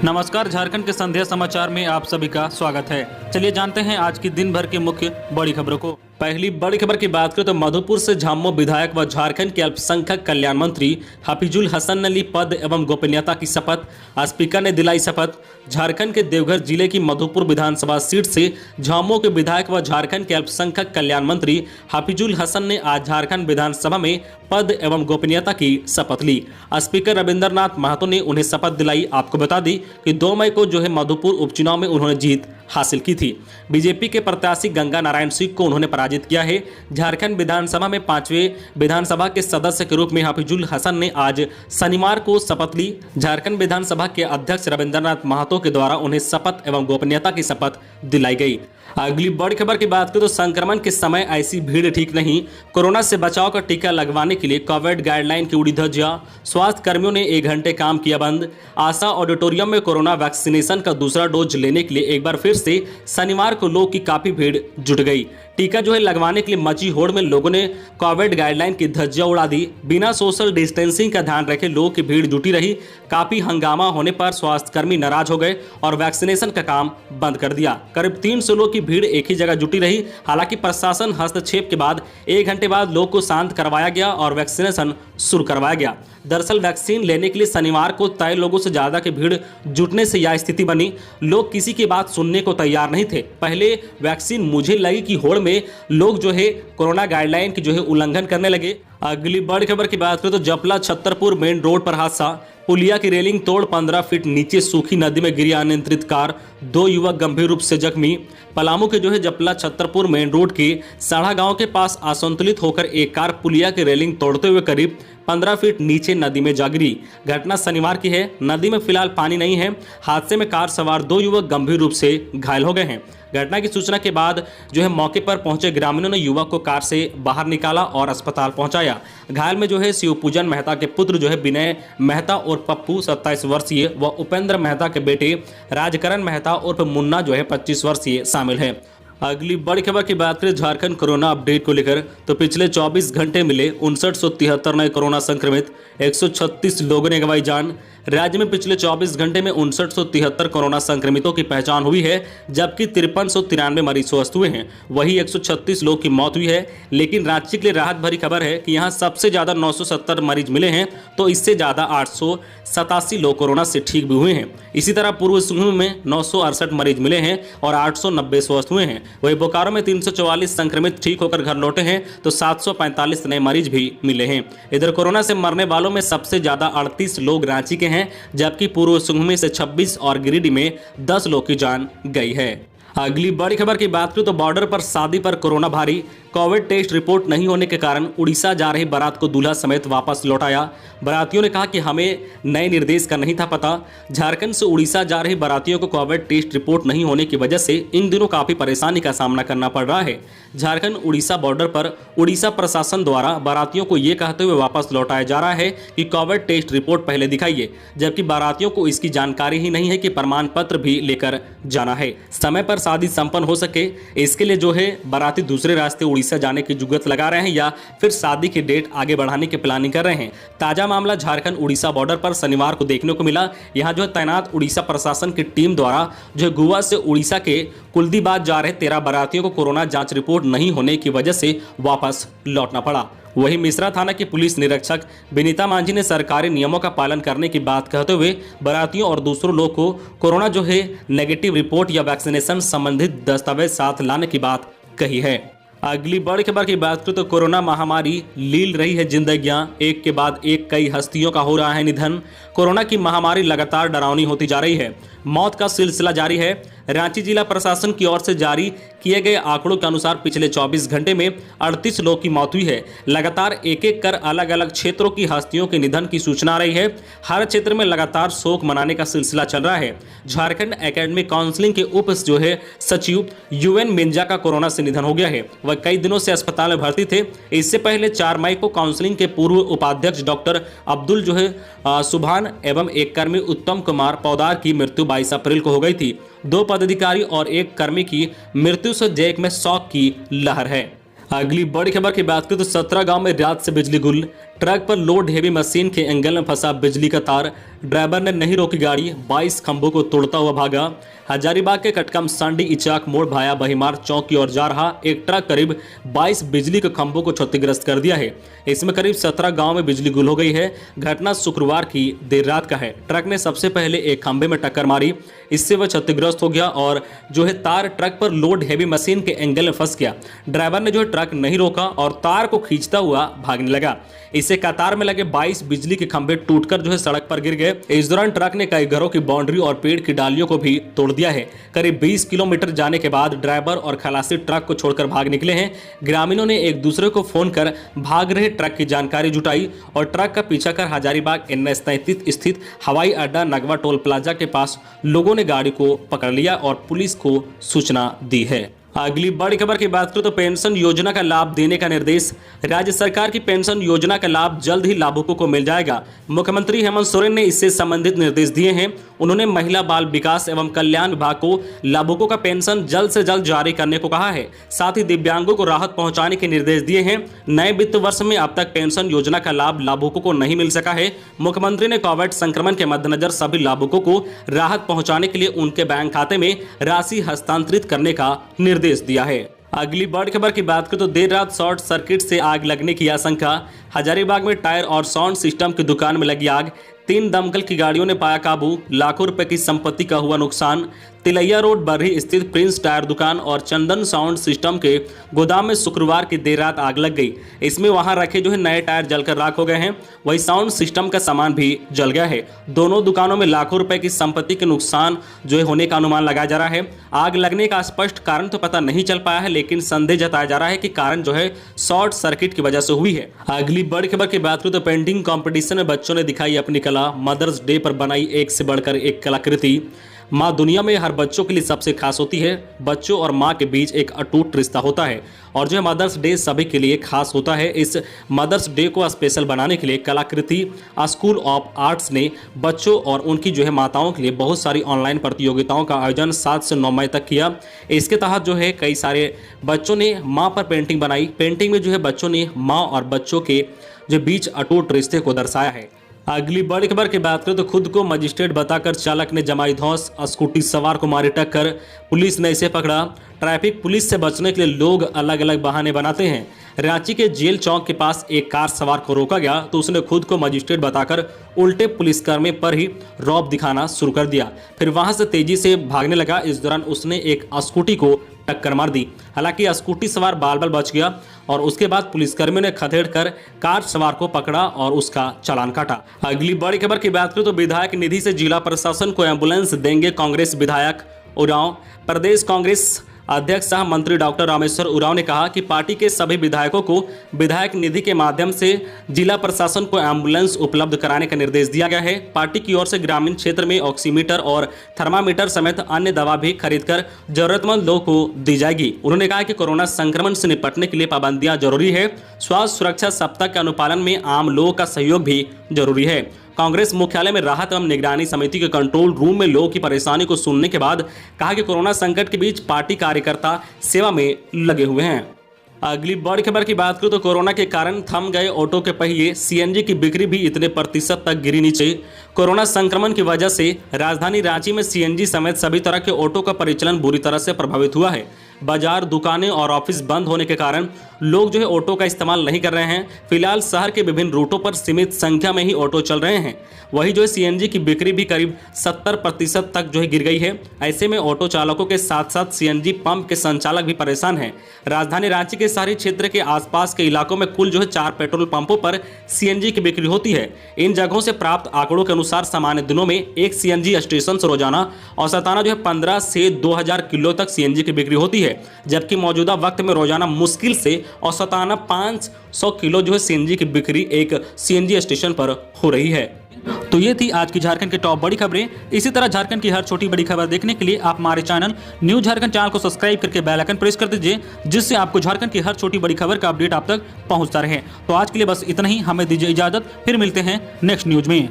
नमस्कार, झारखंड के संध्या समाचार में आप सभी का स्वागत है। चलिए जानते हैं आज की दिन भर की मुख्य बड़ी खबरों को। पहली बड़ी खबर की बात करें तो मधुपुर से झामुमो विधायक व झारखंड के अल्पसंख्यक कल्याण मंत्री हफीजुल हसन ने ली पद एवं गोपनीयता की शपथ। स्पीकर ने दिलाई शपथ। झारखंड के देवघर जिले की मधुपुर विधानसभा सीट से झामुमो के विधायक व झारखंड के अल्पसंख्यक कल्याण मंत्री हफीजुल हसन ने आज झारखंड विधानसभा में पद एवं गोपनीयता की शपथ ली। स्पीकर रविंद्रनाथ महतो ने उन्हें शपथ दिलाई। आपको बता दी कि 2 मई को मधुपुर उपचुनाव में उन्होंने जीत हासिल की थी। बीजेपी के प्रत्याशी गंगा नारायण सिंह को उन्होंने पराजित किया है। झारखंड विधानसभा में 5वें विधानसभा के सदस्य के रूप में हफीजुल हसन ने आज शनिवार को शपथ ली। झारखंड विधानसभा के अध्यक्ष रविंद्रनाथ महतो के द्वारा उन्हें शपथ एवं गोपनीयता की शपथ दिलाई गई। अगली बड़ी खबर की बात करें तो संक्रमण के समय ऐसी भीड़ ठीक नहीं। कोरोना से बचाव का टीका लगवाने के लिए कोविड गाइडलाइन की उड़ी धज्जियां। स्वास्थ्य कर्मियों ने 1 घंटे काम किया बंद। आशा ऑडिटोरियम में कोरोना वैक्सीनेशन का दूसरा डोज लेने के लिए एक बार फिर से शनिवार को लोग की काफी भीड़ जुट गई। टीका लगवाने के लिए मची होड़ में लोगों ने कोविड गाइडलाइन की धज्जियां उड़ा दी। बिना सोशल डिस्टेंसिंग का ध्यान रखे लोगों की भीड़ जुटी रही। काफी हंगामा होने पर स्वास्थ्यकर्मी नाराज हो गए और वैक्सीनेशन का काम बंद कर दिया। करीब 300 लोग की भीड़ एक ही जगह जुटी रही। हालांकि प्रशासन हस्तक्षेप के बाद 1 घंटे बाद लोग को शांत करवाया गया और वैक्सीनेशन शुरू करवाया गया। दरअसल वैक्सीन लेने के लिए शनिवार को तय लोगों से ज्यादा की भीड़ जुटने से यह स्थिति बनी। लोग किसी की बात सुनने को तैयार नहीं थे। पहले वैक्सीन मुझे लगी कि होड़ में लोग कोरोना गाइडलाइन की उल्लंघन करने लगे। अगली बड़ी खबर की बात करें तो जपला छतरपुर मेन रोड पर हादसा। पुलिया की रेलिंग तोड़ 15 फीट नीचे सूखी नदी में गिरी अनियंत्रित कार। 2 युवक गंभीर रूप से जख्मी। पलामू के जपला छतरपुर मेन रोड के साढ़ा गांव के पास असंतुलित होकर एक कार पुलिया की रेलिंग तोड़ते हुए करीब 15 फीट नीचे नदी में जा गिरी। घटना शनिवार की है। नदी में फिलहाल पानी नहीं है। हादसे में कार सवार 2 युवक गंभीर रूप से घायल हो गए हैं। घटना की सूचना के बाद मौके पर पहुंचे ग्रामीणों ने युवक को कार से बाहर निकाला और अस्पताल पहुंचाया। घायल में शिवपूजन मेहता के पुत्र विनय मेहता और पप्पू 27 वर्षीय व उपेंद्र मेहता के बेटे राजकरण मेहता उर्फ मुन्ना 25 वर्षीय शामिल हैं। अगली बड़ी खबर की बात करें झारखंड कोरोना अपडेट को लेकर तो पिछले 24 घंटे मिले 5973 नए कोरोना संक्रमित। 136 लोगों ने गंवाई जान। राज्य में पिछले 24 घंटे में 5973 कोरोना संक्रमितों की पहचान हुई है, जबकि 5393 मरीज स्वस्थ हुए हैं। वही 136 लोग की मौत हुई है। लेकिन रांची के लिए राहत भरी खबर है कि यहां सबसे ज्यादा 970 मरीज मिले हैं, तो इससे ज्यादा 887 लोग कोरोना से ठीक भी हुए हैं। इसी तरह पूर्व सिंहभूम में 968 मरीज मिले हैं और 890 स्वस्थ हुए हैं। वही बोकारो में 344 संक्रमित ठीक होकर घर लौटे हैं, तो 745 नए मरीज भी मिले हैं। इधर कोरोना से मरने वालों में सबसे ज्यादा 38 लोग रांची के हैं, जबकि पूर्व सिंहभूम से 26 और गिरिडीह में 10 लोग की जान गई है। अगली बड़ी खबर की बात करें तो बॉर्डर पर शादी पर कोरोना भारी। कोविड टेस्ट रिपोर्ट नहीं होने के कारण उड़ीसा जा रही बारात को दूल्हा समेत वापस लौटाया। बारातियों ने कहा कि हमें नए निर्देश का नहीं था पता। झारखंड से उड़ीसा जा रही बारातियों को कोविड टेस्ट रिपोर्ट नहीं होने की वजह से इन दिनों काफी परेशानी का सामना करना पड़ रहा है। झारखंड उड़ीसा बॉर्डर पर उड़ीसा प्रशासन द्वारा बारातियों को ये कहते हुए वापस लौटाया जा रहा है कि कोविड टेस्ट रिपोर्ट पहले दिखाइए, जबकि बारातियों को इसकी जानकारी ही नहीं है कि प्रमाण पत्र भी लेकर जाना है। समय पर शादी संपन्न हो सके, इसके लिए बाराती दूसरे रास्ते उड़ीसा जाने की जुगत लगा रहे हैं या फिर शादी की डेट आगे बढ़ाने की प्लानिंग कर रहे हैं। ताजा मामला झारखंड उड़ीसा बॉर्डर पर शनिवार को देखने को मिला। यहां तैनात उड़ीसा प्रशासन की टीम द्वारा गोवा से उड़ीसा के कुलदीबाग जा रहे 13 बारातियों को कोरोना जांच रिपोर्ट नहीं होने की वजह से वापस लौटना पड़ा। वहीं मिश्रा थाना की पुलिस निरीक्षक विनीता मांझी ने सरकारी नियमों का पालन करने की बात कहते हुए बारातियों और दूसरों लोग को कोरोना नेगेटिव रिपोर्ट या वैक्सीनेशन संबंधित दस्तावेज साथ लाने की बात कही है। अगली बड़ी खबर की बात करें तो कोरोना महामारी लील रही है जिंदगियां। एक के बाद एक कई हस्तियों का हो रहा है निधन। कोरोना की महामारी लगातार डरावनी होती जा रही है। मौत का सिलसिला जारी है। रांची जिला प्रशासन की ओर से जारी किए गए आंकड़ों के अनुसार पिछले 24 घंटे में 38 लोग की मौत हुई है। लगातार एक एक कर अलग अलग क्षेत्रों की हस्तियों के निधन की सूचना आ रही है। हर क्षेत्र में लगातार शोक मनाने का सिलसिला चल रहा है। झारखंड एकेडमिक काउंसिलिंग के उप सचिव यूएन मिंजा का कोरोना से निधन हो गया है। वह कई दिनों से अस्पताल में भर्ती थे। इससे पहले 4 मई को काउंसिलिंग के पूर्व उपाध्यक्ष डॉक्टर अब्दुल सुभान एवं एक कर्मी उत्तम कुमार पौदार की मृत्यु 22 अप्रैल को हो गई थी। 2 पदाधिकारी और 1 कर्मी की मृत्यु से जेक में शौक की लहर है। अगली बड़ी खबर की बात करें तो 17 गांव में रात से बिजली गुल। ट्रक पर लोड हेवी मशीन के एंगल में फंसा बिजली का तार। ड्राइवर ने नहीं रोकी गाड़ी, 22 खंभों को तोड़ता हुआ भागा। हजारीबाग के कटकम सांडी इचाक मोड़ भाया बहिमार चौक की ओर जा रहा एक ट्रक करीब 22 बिजली के खंभों को क्षतिग्रस्त कर दिया है। इसमें करीब 17 गांव में बिजली गुल हो गई है। घटना शुक्रवार की देर रात का है। ट्रक ने सबसे पहले एक खंभे में टक्कर मारी, इससे वह क्षतिग्रस्त हो गया और तार ट्रक पर लोड हैवी मशीन के एंगल में फंस गया। ड्राइवर ने ट्रक नहीं रोका और तार को खींचता हुआ भागने लगा। इससे कतार में लगे 22 बिजली के खंभे टूटकर सड़क पर गिर गए। इस दौरान ट्रक ने कई घरों की बाउंड्री और पेड़ की डालियों को भी तोड़ दिया है। करीब 20 किलोमीटर जाने के बाद ड्राइवर और खलासी ट्रक को छोड़कर भाग निकले हैं। ग्रामीणों ने एक दूसरे को फोन कर भाग रहे ट्रक की जानकारी जुटाई और ट्रक का पीछा कर हजारीबाग NH 33 स्थित हवाई अड्डा नगवा टोल प्लाजा के पास लोगों ने गाड़ी को पकड़ लिया और पुलिस को सूचना दी है। अगली बड़ी खबर की बात करें तो पेंशन योजना का लाभ देने का निर्देश। राज्य सरकार की पेंशन योजना का लाभ जल्द ही लाभुकों को मिल जाएगा। मुख्यमंत्री हेमंत सोरेन ने इससे संबंधित निर्देश दिए हैं। उन्होंने महिला बाल विकास एवं कल्याण विभाग को लाभुकों का पेंशन जल्द से जल्द जारी करने को कहा है। साथ ही दिव्यांगों को राहत पहुंचाने के निर्देश दिए हैं। नए वित्त वर्ष में अब तक पेंशन योजना का लाभ लाभुकों को नहीं मिल सका है। मुख्यमंत्री ने कोविड संक्रमण के मद्देनजर सभी लाभुकों को राहत पहुंचाने के लिए उनके बैंक खाते में राशि हस्तांतरित करने का निर्देश दिया है। अगली बड़ी खबर की बात करें तो देर रात शॉर्ट सर्किट से आग लगने की आशंका। हजारीबाग में टायर और साउंड सिस्टम की दुकान में लगी आग। 3 दमकल की गाड़ियों ने पाया काबू। लाखों रुपए की संपत्ति का हुआ नुकसान। तिलैया रोड बर्ही स्थित प्रिंस टायर दुकान और चंदन साउंड सिस्टम के गोदाम में शुक्रवार की देर रात आग लग गई। इसमें वहां रखे नए टायर जलकर राख हो गए हैं। वही साउंड सिस्टम का सामान भी जल गया है। दोनों दुकानों में लाखों रुपए की संपत्ति के नुकसान होने का अनुमान लगाया जा रहा है। आग लगने का स्पष्ट कारण तो पता नहीं चल पाया है, लेकिन संदेह जताया जा रहा है कि कारण शॉर्ट सर्किट की वजह से हुई है। अगली बड़ी खबर की बात करें तो पेंटिंग कंपटीशन में बच्चों ने दिखाई अपनी कला। मदर्स डे पर बनाई एक से बढ़कर एक कलाकृति। माँ दुनिया में हर बच्चों के लिए सबसे खास होती है। बच्चों और माँ के बीच एक अटूट रिश्ता होता है और मदर्स डे सभी के लिए खास होता है। इस मदर्स डे को स्पेशल बनाने के लिए कलाकृति स्कूल ऑफ आर्ट्स ने बच्चों और उनकी माताओं के लिए बहुत सारी ऑनलाइन प्रतियोगिताओं का आयोजन 7 से 9 मई तक किया। इसके तहत कई सारे बच्चों ने माँ पर पेंटिंग बनाई। पेंटिंग में बच्चों ने माँ और बच्चों के बीच अटूट रिश्ते को दर्शाया है। अगली बड़ी खबर की बात करें तो खुद को मजिस्ट्रेट बताकर चालक ने जमाई धौंस। स्कूटी सवार को मारी टक्कर, पुलिस ने इसे पकड़ा। ट्रैफिक पुलिस से बचने के लिए लोग अलग अलग बहाने बनाते हैं। रांची के जेल चौक के पास एक कार सवार को रोका गया तो उसने खुद को मजिस्ट्रेट बताकर उल्टे पुलिसकर्मी पर ही रौब दिखाना शुरू कर दिया। फिर वहां से तेजी से भागने लगा। इस दौरान उसने एक स्कूटी को टक्कर मार दी। हालांकि स्कूटी सवार बाल बाल बच गया और उसके बाद पुलिसकर्मियों ने खदेड़ कर कार सवार को पकड़ा और उसका चालान काटा। अगली बड़ी खबर की बात करें तो विधायक निधि से जिला प्रशासन को एम्बुलेंस देंगे कांग्रेस विधायक। उरांव प्रदेश कांग्रेस अध्यक्ष सह मंत्री डॉक्टर रामेश्वर उरांव ने कहा कि पार्टी के सभी विधायकों को विधायक निधि के माध्यम से जिला प्रशासन को एम्बुलेंस उपलब्ध कराने का निर्देश दिया गया है। पार्टी की ओर से ग्रामीण क्षेत्र में ऑक्सीमीटर और थर्मामीटर समेत अन्य दवा भी खरीदकर जरूरतमंद लोगों को दी जाएगी। उन्होंने कहा कि कोरोना संक्रमण से निपटने के लिए पाबंदियां जरूरी है। स्वास्थ्य सुरक्षा सप्ताह के अनुपालन में आम लोगों का सहयोग भी जरूरी है। कांग्रेस मुख्यालय में राहत एवं निगरानी समिति के कंट्रोल रूम में लोगों की परेशानी को सुनने के बाद कहा कि कोरोना संकट के बीच पार्टी कार्यकर्ता सेवा में लगे हुए हैं। अगली बड़ी खबर की बात करूं तो कोरोना के कारण थम गए ऑटो के पहिए। सीएनजी की बिक्री भी इतने प्रतिशत तक गिरी नीचे। कोरोना संक्रमण की वजह से राजधानी रांची में सीएनजी समेत सभी तरह के ऑटो का परिचालन बुरी तरह से प्रभावित हुआ है। बाजार, दुकानें और ऑफिस बंद होने के कारण लोग ऑटो का इस्तेमाल नहीं कर रहे हैं। फिलहाल शहर के विभिन्न रूटों पर सीमित संख्या में ही ऑटो चल रहे हैं। वही सीएनजी की बिक्री भी करीब 70% तक गिर गई है। ऐसे में ऑटो चालकों के साथ साथ सीएनजी पंप के संचालक भी परेशान हैं। राजधानी रांची के शहरी क्षेत्र के आसपास के इलाकों में कुल 4 पेट्रोल पंपों पर सीएनजी की बिक्री होती है। इन जगहों से प्राप्त आंकड़ों के अनुसार सामान्य दिनों में एक सीएनजी स्टेशन से रोजाना औसताना 15 से 2000 किलो तक सीएनजी की बिक्री होती है, जबकि मौजूदा वक्त में रोजाना मुश्किल से औसताना 500 किलो सीएनजी की बिक्री एक सीएनजी स्टेशन पर हो रही है। तो ये थी आज की झारखंड की टॉप बड़ी खबरें। इसी तरह झारखंड की हर छोटी बड़ी खबर देखने के लिए आप हमारे चैनल न्यूज झारखंड चैनल को सब्सक्राइब करके बेल आइकन प्रेस कर दीजिए, जिससे आपको झारखंड की हर छोटी बड़ी खबर का अपडेट आप तक पहुंचता रहे। तो आज के लिए बस इतना ही। हमें दीजिए इजाजत, फिर मिलते हैं नेक्स्ट न्यूज में।